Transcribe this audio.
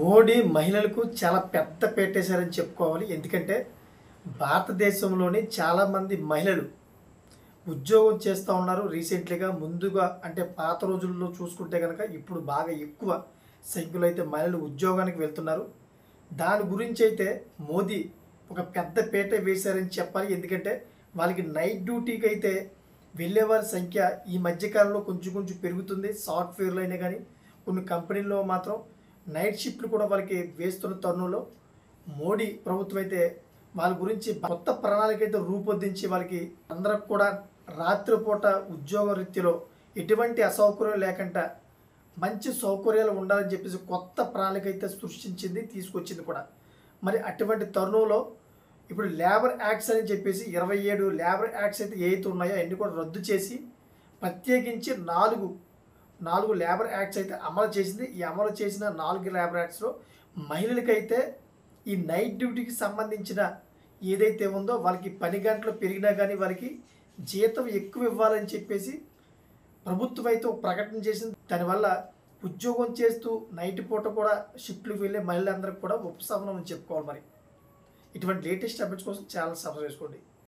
మోడీ మహిళలకు చాలా పెద్ద పెట్టేశారని చెప్పుకోవాలి. ఎందుకంటే భారతదేశంలోని చాలామంది మహిళలు ఉద్యోగం చేస్తూ ఉన్నారు. రీసెంట్లీగా ముందుగా అంటే పాత రోజుల్లో చూసుకుంటే కనుక ఇప్పుడు బాగా ఎక్కువ సంఖ్యలో అయితే మహిళలు ఉద్యోగానికి వెళ్తున్నారు. దాని గురించి అయితే మోదీ ఒక పెద్ద పీట వేశారని చెప్పాలి. ఎందుకంటే వాళ్ళకి నైట్ డ్యూటీకి అయితే వెళ్ళేవారి సంఖ్య ఈ మధ్యకాలంలో కొంచెం కొంచెం పెరుగుతుంది. సాఫ్ట్వేర్లో అయినా కానీ కొన్ని కంపెనీల్లో మాత్రం నైట్ షిఫ్ట్లు కూడా వాళ్ళకి వేస్తున్న తరుణంలో మోడీ ప్రభుత్వం అయితే వాళ్ళ గురించి కొత్త ప్రణాళిక అయితే రూపొందించి వాళ్ళకి అందరికి కూడా రాత్రిపూట ఉద్యోగ రీతిలో ఎటువంటి అసౌకర్యం లేకుండా మంచి సౌకర్యాలు ఉండాలని చెప్పేసి కొత్త ప్రణాళిక అయితే సృష్టించింది, తీసుకొచ్చింది కూడా. మరి అటువంటి తరుణంలో ఇప్పుడు లేబర్ యాక్ట్స్ అని చెప్పేసి 27 లేబర్ యాక్ట్స్ అయితే ఏవైతే ఉన్నాయో అన్నీ కూడా రద్దు చేసి ప్రత్యేకించి నాలుగు లేబర్ యాక్ట్స్ అయితే అమలు చేసింది. ఈ అమలు చేసిన 4 లేబర్ యాక్ట్స్లో మహిళలకైతే ఈ నైట్ డ్యూటీకి సంబంధించిన ఏదైతే ఉందో వాళ్ళకి పని గంటలు పెరిగినా కానీ వాళ్ళకి జీతం ఎక్కువ ఇవ్వాలని చెప్పేసి ప్రభుత్వం అయితే ఒక ప్రకటన చేసింది. దానివల్ల ఉద్యోగం చేస్తూ నైట్ పూట కూడా షిఫ్ట్లకు వెళ్ళే మహిళలందరికీ కూడా ఉపశమనం అని చెప్పుకోవాలి. మరి ఇటువంటి లేటెస్ట్ అప్డేట్స్ కోసం ఛానల్ సబ్స్క్రైబ్ చేసుకోండి.